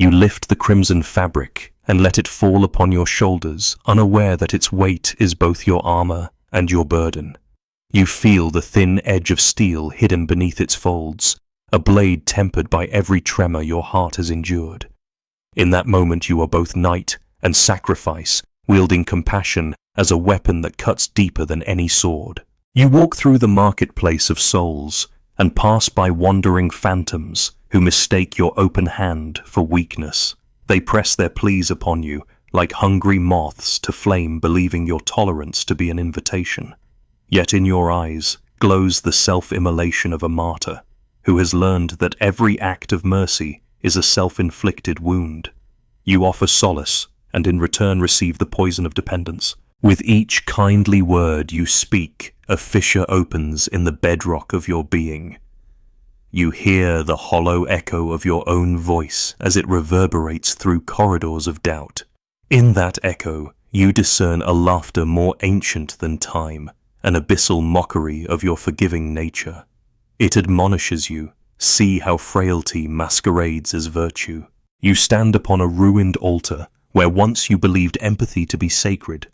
You lift the crimson fabric and let it fall upon your shoulders, unaware that its weight is both your armor and your burden. You feel the thin edge of steel hidden beneath its folds, a blade tempered by every tremor your heart has endured. In that moment you are both knight and sacrifice, wielding compassion as a weapon that cuts deeper than any sword. You walk through the marketplace of souls and pass by wandering phantoms who mistake your open hand for weakness. They press their pleas upon you like hungry moths to flame, believing your tolerance to be an invitation. Yet in your eyes glows the self-immolation of a martyr who has learned that every act of mercy is a self-inflicted wound. You offer solace and in return receive the poison of dependence. With each kindly word you speak, a fissure opens in the bedrock of your being. You hear the hollow echo of your own voice as it reverberates through corridors of doubt. In that echo, you discern a laughter more ancient than time, an abyssal mockery of your forgiving nature. It admonishes you, see how frailty masquerades as virtue. You stand upon a ruined altar where once you believed empathy to be sacred.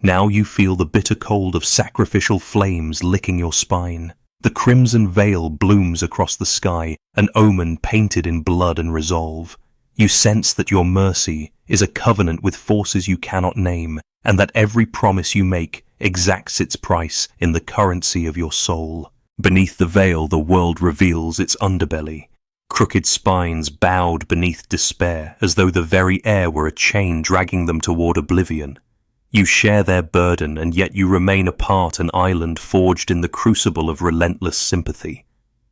Now you feel the bitter cold of sacrificial flames licking your spine. The crimson veil blooms across the sky, an omen painted in blood and resolve. You sense that your mercy is a covenant with forces you cannot name, and that every promise you make exacts its price in the currency of your soul. Beneath the veil the world reveals its underbelly. Crooked spines bowed beneath despair, as though the very air were a chain dragging them toward oblivion. You share their burden, and yet you remain apart, an island forged in the crucible of relentless sympathy.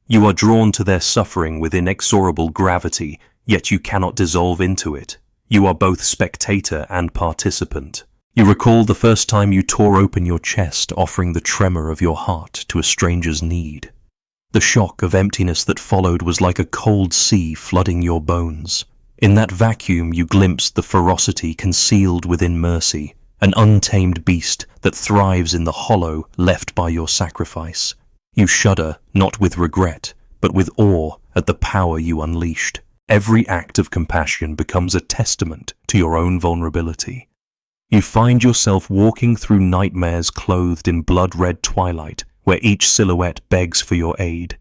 You are drawn to their suffering with inexorable gravity, yet you cannot dissolve into it. You are both spectator and participant. You recall the first time you tore open your chest, offering the tremor of your heart to a stranger's need. The shock of emptiness that followed was like a cold sea flooding your bones. In that vacuum you glimpsed the ferocity concealed within mercy, an untamed beast that thrives in the hollow left by your sacrifice. You shudder, not with regret, but with awe at the power you unleashed. Every act of compassion becomes a testament to your own vulnerability. You find yourself walking through nightmares clothed in blood-red twilight, where each silhouette begs for your aid.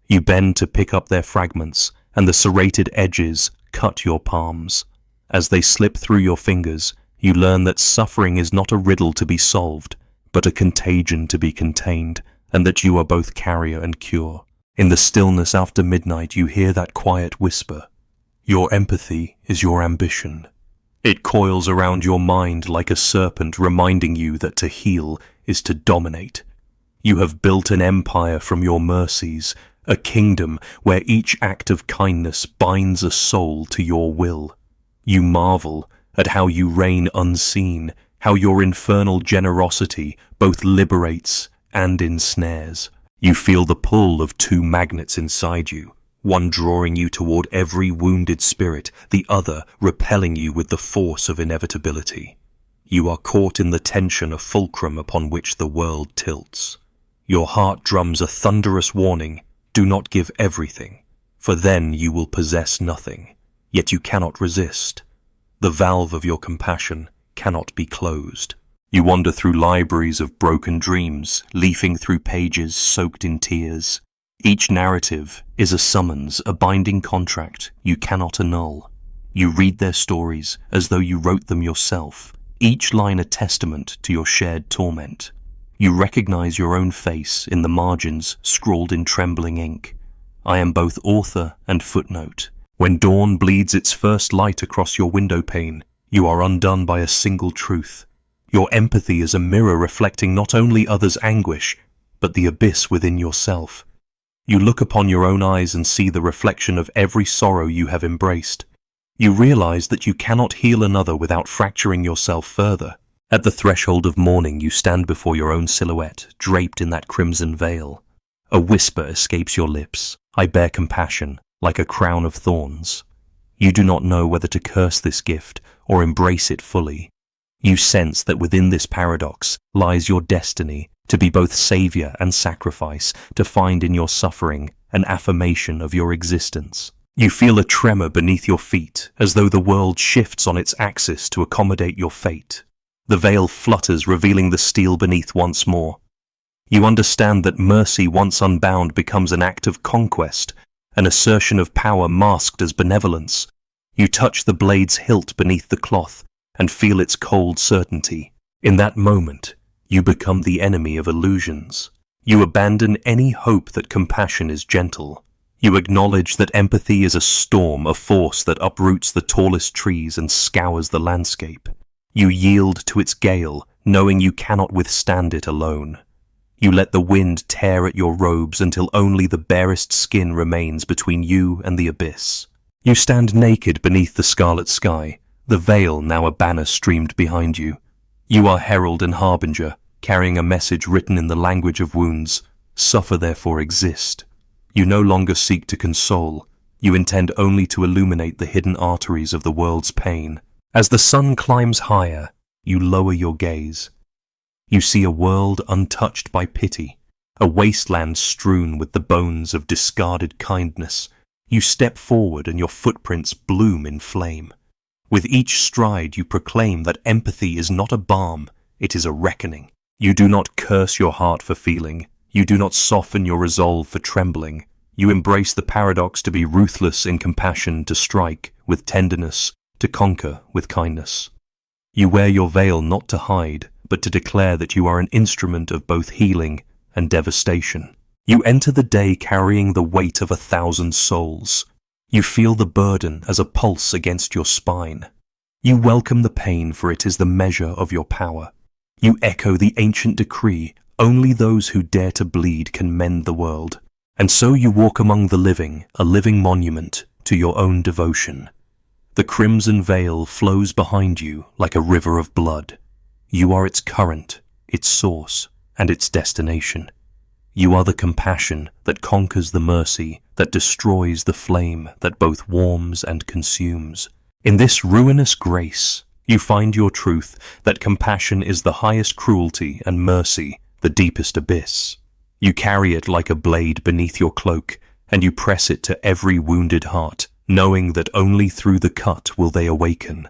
You bend to pick up their fragments, and the serrated edges cut your palms. As they slip through your fingers, you learn that suffering is not a riddle to be solved, but a contagion to be contained, and that you are both carrier and cure. In the stillness after midnight you hear that quiet whisper. Your empathy is your ambition. It coils around your mind like a serpent, reminding you that to heal is to dominate. You have built an empire from your mercies, a kingdom where each act of kindness binds a soul to your will. You marvel at how you reign unseen, how your infernal generosity both liberates and ensnares. You feel the pull of two magnets inside you, one drawing you toward every wounded spirit, the other repelling you with the force of inevitability. You are caught in the tension, a fulcrum upon which the world tilts. Your heart drums a thunderous warning, do not give everything, for then you will possess nothing. Yet you cannot resist. The valve of your compassion cannot be closed. You wander through libraries of broken dreams, leafing through pages soaked in tears. Each narrative is a summons, a binding contract you cannot annul. You read their stories as though you wrote them yourself, each line a testament to your shared torment. You recognize your own face in the margins scrawled in trembling ink. I am both author and footnote. When dawn bleeds its first light across your window pane, you are undone by a single truth. Your empathy is a mirror reflecting not only others' anguish, but the abyss within yourself. You look upon your own eyes and see the reflection of every sorrow you have embraced. You realize that you cannot heal another without fracturing yourself further. At the threshold of morning, you stand before your own silhouette, draped in that crimson veil. A whisper escapes your lips. I bear compassion, like a crown of thorns. You do not know whether to curse this gift or embrace it fully. You sense that within this paradox lies your destiny, to be both savior and sacrifice, to find in your suffering an affirmation of your existence. You feel a tremor beneath your feet, as though the world shifts on its axis to accommodate your fate. The veil flutters, revealing the steel beneath once more. You understand that mercy once unbound becomes an act of conquest, an assertion of power masked as benevolence. You touch the blade's hilt beneath the cloth and feel its cold certainty. In that moment, you become the enemy of illusions. You abandon any hope that compassion is gentle. You acknowledge that empathy is a storm, a force that uproots the tallest trees and scours the landscape. You yield to its gale, knowing you cannot withstand it alone. You let the wind tear at your robes until only the barest skin remains between you and the abyss. You stand naked beneath the scarlet sky, the veil now a banner streamed behind you. You are herald and harbinger, carrying a message written in the language of wounds. Suffer, therefore exist. You no longer seek to console. You intend only to illuminate the hidden arteries of the world's pain. As the sun climbs higher, you lower your gaze. You see a world untouched by pity, a wasteland strewn with the bones of discarded kindness. You step forward and your footprints bloom in flame. With each stride you proclaim that empathy is not a balm, it is a reckoning. You do not curse your heart for feeling. You do not soften your resolve for trembling. You embrace the paradox to be ruthless in compassion, to strike with tenderness, to conquer with kindness. You wear your veil not to hide, but to declare that you are an instrument of both healing and devastation. You enter the day carrying the weight of 1,000 souls. You feel the burden as a pulse against your spine. You welcome the pain, for it is the measure of your power. You echo the ancient decree, only those who dare to bleed can mend the world. And so you walk among the living, a living monument to your own devotion. The crimson veil flows behind you like a river of blood. You are its current, its source, and its destination. You are the compassion that conquers the mercy, that destroys the flame that both warms and consumes. In this ruinous grace, you find your truth, that compassion is the highest cruelty and mercy the deepest abyss. You carry it like a blade beneath your cloak, and you press it to every wounded heart, knowing that only through the cut will they awaken.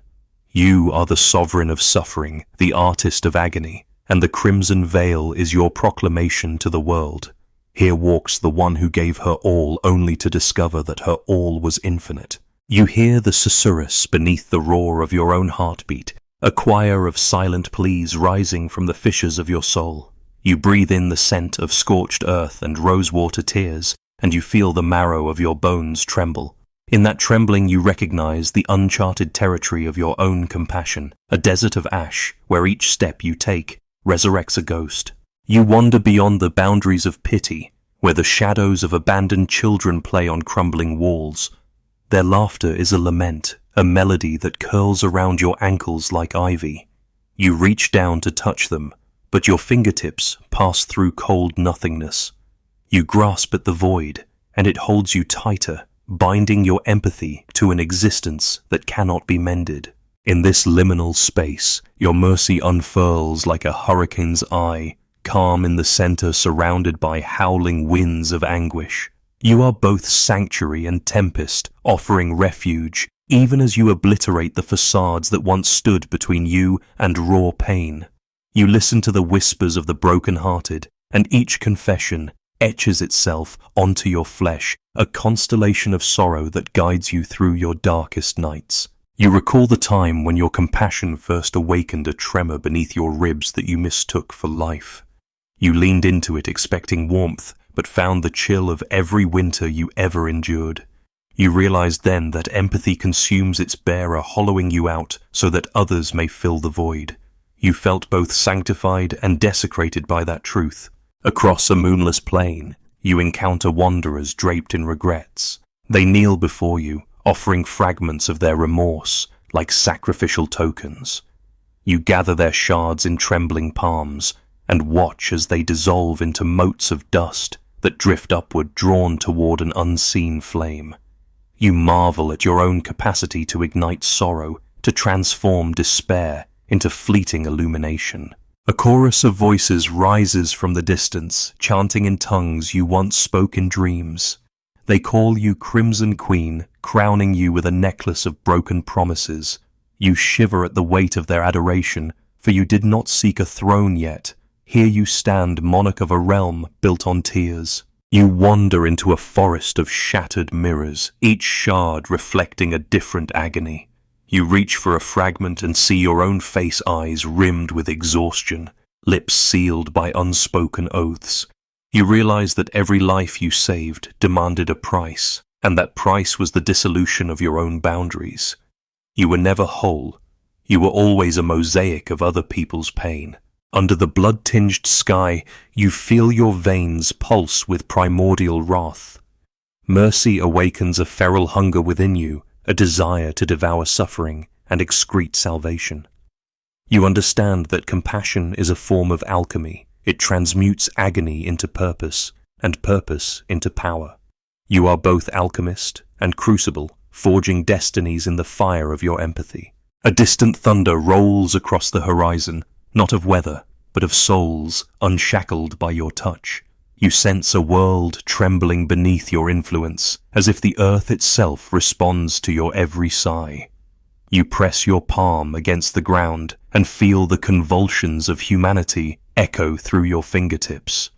You are the sovereign of suffering, the artist of agony, and the crimson veil is your proclamation to the world. Here walks the one who gave her all only to discover that her all was infinite. You hear the susurrus beneath the roar of your own heartbeat, a choir of silent pleas rising from the fissures of your soul. You breathe in the scent of scorched earth and rosewater tears, and you feel the marrow of your bones tremble. In that trembling you recognize the uncharted territory of your own compassion, a desert of ash where each step you take resurrects a ghost. You wander beyond the boundaries of pity, where the shadows of abandoned children play on crumbling walls. Their laughter is a lament, a melody that curls around your ankles like ivy. You reach down to touch them, but your fingertips pass through cold nothingness. You grasp at the void, and it holds you tighter, binding your empathy to an existence that cannot be mended. In this liminal space, your mercy unfurls like a hurricane's eye, calm in the center, surrounded by howling winds of anguish. You are both sanctuary and tempest, offering refuge, even as you obliterate the facades that once stood between you and raw pain. You listen to the whispers of the broken-hearted, and each confession etches itself onto your flesh, a constellation of sorrow that guides you through your darkest nights. You recall the time when your compassion first awakened a tremor beneath your ribs that you mistook for life. You leaned into it expecting warmth, but found the chill of every winter you ever endured. You realized then that empathy consumes its bearer, hollowing you out so that others may fill the void. You felt both sanctified and desecrated by that truth. Across a moonless plain, you encounter wanderers draped in regrets. They kneel before you, offering fragments of their remorse like sacrificial tokens. You gather their shards in trembling palms and watch as they dissolve into motes of dust that drift upward, drawn toward an unseen flame. You marvel at your own capacity to ignite sorrow, to transform despair into fleeting illumination. A chorus of voices rises from the distance, chanting in tongues you once spoke in dreams. They call you Crimson Queen, crowning you with a necklace of broken promises. You shiver at the weight of their adoration, for you did not seek a throne yet. Here you stand, monarch of a realm built on tears. You wander into a forest of shattered mirrors, each shard reflecting a different agony. You reach for a fragment and see your own face eyes rimmed with exhaustion, lips sealed by unspoken oaths. You realize that every life you saved demanded a price, and that price was the dissolution of your own boundaries. You were never whole. You were always a mosaic of other people's pain. Under the blood-tinged sky, you feel your veins pulse with primordial wrath. Mercy awakens a feral hunger within you, a desire to devour suffering and excrete salvation. You understand that compassion is a form of alchemy. It transmutes agony into purpose, and purpose into power. You are both alchemist and crucible, forging destinies in the fire of your empathy. A distant thunder rolls across the horizon, not of weather, but of souls unshackled by your touch. You sense a world trembling beneath your influence, as if the earth itself responds to your every sigh. You press your palm against the ground and feel the convulsions of humanity echo through your fingertips.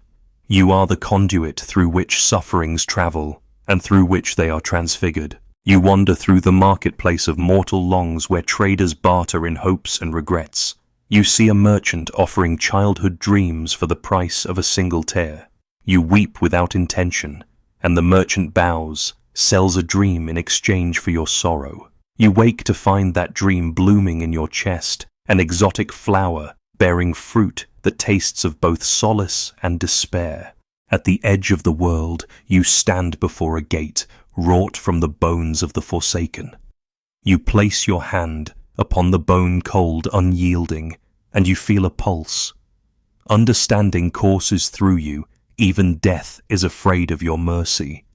You are the conduit through which sufferings travel and through which they are transfigured. You wander through the marketplace of mortal longs where traders barter in hopes and regrets. You see a merchant offering childhood dreams for the price of a single tear. You weep without intention, and the merchant bows, sells a dream in exchange for your sorrow. You wake to find that dream blooming in your chest, an exotic flower bearing fruit that tastes of both solace and despair. At the edge of the world, you stand before a gate wrought from the bones of the forsaken. You place your hand upon the bone cold, unyielding, and you feel a pulse. Understanding courses through you, even death is afraid of your mercy.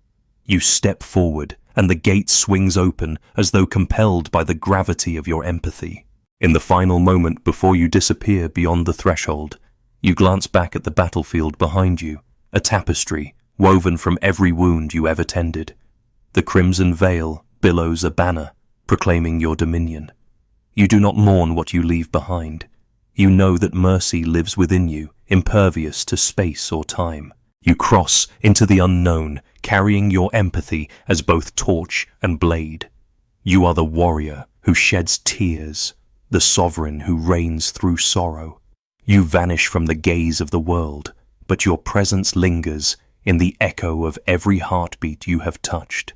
You step forward, and the gate swings open as though compelled by the gravity of your empathy. In the final moment before you disappear beyond the threshold, you glance back at the battlefield behind you, a tapestry woven from every wound you ever tended. The crimson veil billows a banner, proclaiming your dominion. You do not mourn what you leave behind. You know that mercy lives within you, impervious to space or time. You cross into the unknown, carrying your empathy as both torch and blade. You are the warrior who sheds tears, the sovereign who reigns through sorrow. You vanish from the gaze of the world, but your presence lingers in the echo of every heartbeat you have touched.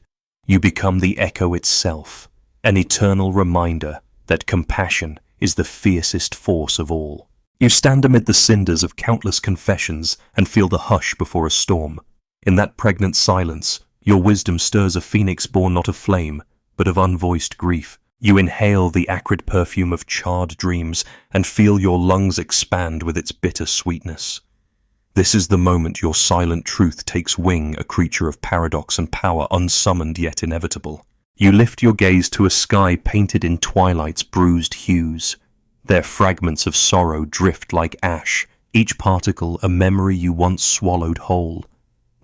You become the echo itself, an eternal reminder that compassion is the fiercest force of all. You stand amid the cinders of countless confessions and feel the hush before a storm. In that pregnant silence, your wisdom stirs a phoenix born not of flame, but of unvoiced grief. You inhale the acrid perfume of charred dreams and feel your lungs expand with its bitter sweetness. This is the moment your silent truth takes wing, a creature of paradox and power, unsummoned yet inevitable. You lift your gaze to a sky painted in twilight's bruised hues. Their fragments of sorrow drift like ash, each particle a memory you once swallowed whole.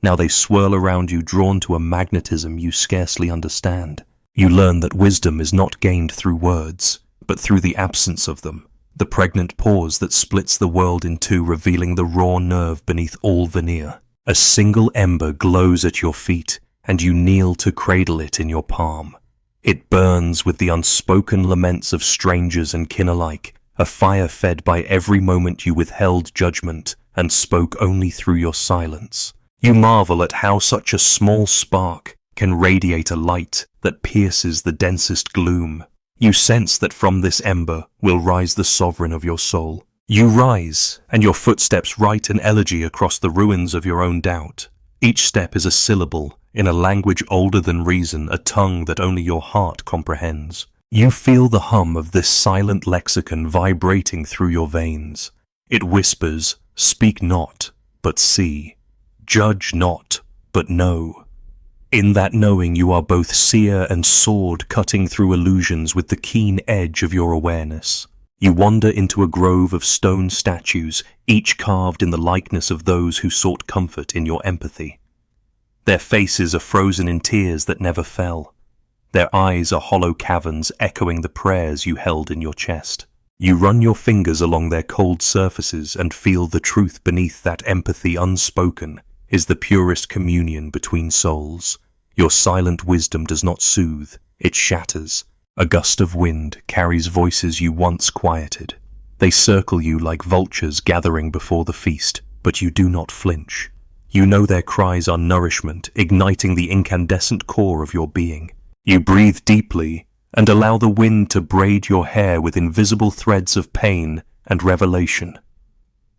Now they swirl around you, drawn to a magnetism you scarcely understand. You learn that wisdom is not gained through words, but through the absence of them, the pregnant pause that splits the world in two, revealing the raw nerve beneath all veneer. A single ember glows at your feet, and you kneel to cradle it in your palm. It burns with the unspoken laments of strangers and kin alike, a fire fed by every moment you withheld judgment and spoke only through your silence. You marvel at how such a small spark can radiate a light that pierces the densest gloom. You sense that from this ember will rise the sovereign of your soul. You rise, and your footsteps write an elegy across the ruins of your own doubt. Each step is a syllable, in a language older than reason, a tongue that only your heart comprehends. You feel the hum of this silent lexicon vibrating through your veins. It whispers, "Speak not, but see. Judge not, but know." In that knowing you are both seer and sword, cutting through illusions with the keen edge of your awareness. You wander into a grove of stone statues, each carved in the likeness of those who sought comfort in your empathy. Their faces are frozen in tears that never fell. Their eyes are hollow caverns echoing the prayers you held in your chest. You run your fingers along their cold surfaces and feel the truth beneath that empathy unspoken is the purest communion between souls. Your silent wisdom does not soothe, it shatters. A gust of wind carries voices you once quieted. They circle you like vultures gathering before the feast, but you do not flinch. You know their cries are nourishment, igniting the incandescent core of your being. You breathe deeply and allow the wind to braid your hair with invisible threads of pain and revelation.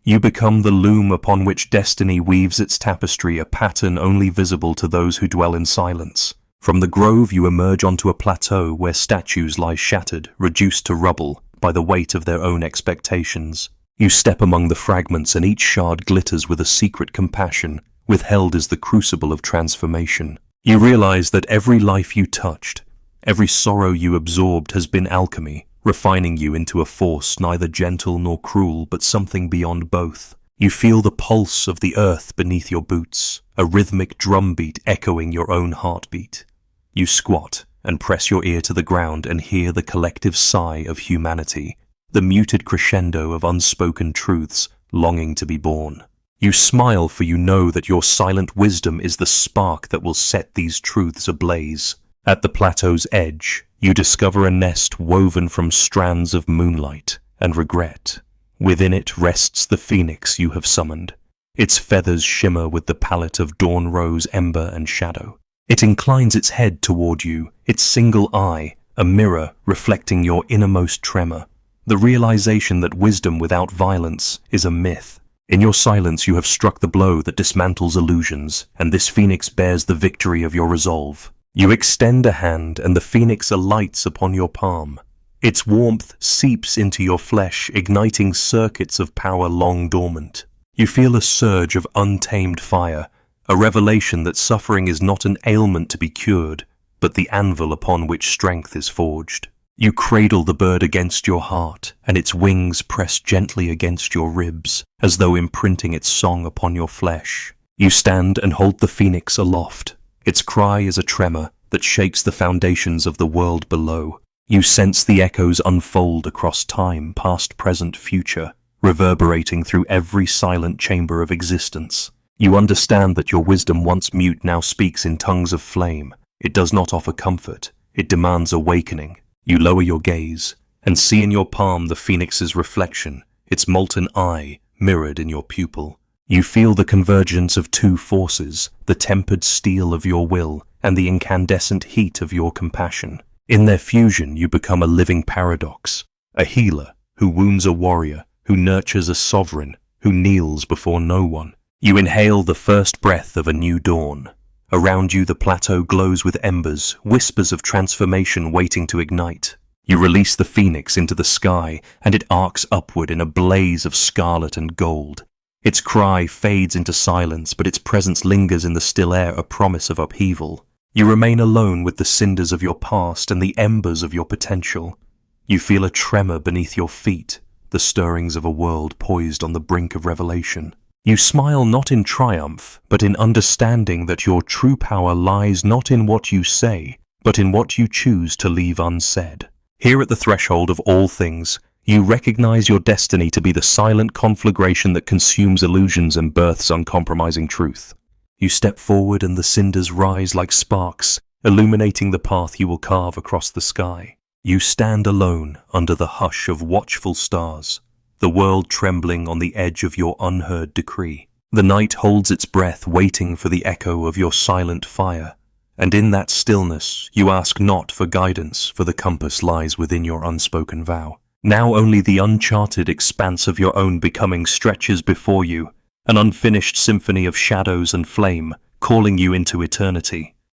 You become the loom upon which destiny weaves its tapestry, a pattern only visible to those who dwell in silence. From the grove you emerge onto a plateau where statues lie shattered, reduced to rubble by the weight of their own expectations. You step among the fragments and each shard glitters with a secret compassion, withheld as the crucible of transformation. You realize that every life you touched, every sorrow you absorbed has been alchemy, refining you into a force neither gentle nor cruel, but something beyond both. You feel the pulse of the earth beneath your boots, a rhythmic drumbeat echoing your own heartbeat. You squat and press your ear to the ground and hear the collective sigh of humanity, the muted crescendo of unspoken truths longing to be born. You smile, for you know that your silent wisdom is the spark that will set these truths ablaze. At the plateau's edge, you discover a nest woven from strands of moonlight and regret. Within it rests the phoenix you have summoned. Its feathers shimmer with the palette of dawn rose, ember, and shadow. It inclines its head toward you, its single eye, a mirror reflecting your innermost tremor. The realization that wisdom without violence is a myth. In your silence you have struck the blow that dismantles illusions, and this phoenix bears the victory of your resolve. You extend a hand and the phoenix alights upon your palm. Its warmth seeps into your flesh, igniting circuits of power long dormant. You feel a surge of untamed fire, a revelation that suffering is not an ailment to be cured, but the anvil upon which strength is forged. You cradle the bird against your heart, and its wings press gently against your ribs, as though imprinting its song upon your flesh. You stand and hold the phoenix aloft. Its cry is a tremor that shakes the foundations of the world below. You sense the echoes unfold across time, past, present, future, reverberating through every silent chamber of existence. You understand that your wisdom, once mute, now speaks in tongues of flame. It does not offer comfort, it demands awakening. You lower your gaze and see in your palm the phoenix's reflection, its molten eye mirrored in your pupil. You feel the convergence of two forces, the tempered steel of your will and the incandescent heat of your compassion. In their fusion you become a living paradox, a healer who wounds a warrior, who nurtures a sovereign, who kneels before no one. You inhale the first breath of a new dawn. Around you the plateau glows with embers, whispers of transformation waiting to ignite. You release the phoenix into the sky, and it arcs upward in a blaze of scarlet and gold. Its cry fades into silence, but its presence lingers in the still air, a promise of upheaval. You remain alone with the cinders of your past and the embers of your potential. You feel a tremor beneath your feet, the stirrings of a world poised on the brink of revelation. You smile not in triumph, but in understanding that your true power lies not in what you say, but in what you choose to leave unsaid. Here at the threshold of all things, you recognize your destiny to be the silent conflagration that consumes illusions and births uncompromising truth. You step forward and the cinders rise like sparks, illuminating the path you will carve across the sky. You stand alone under the hush of watchful stars, the world trembling on the edge of your unheard decree. The night holds its breath, waiting for the echo of your silent fire, and in that stillness you ask not for guidance, for the compass lies within your unspoken vow. Now only the uncharted expanse of your own becoming stretches before you, an unfinished symphony of shadows and flame, calling you into eternity.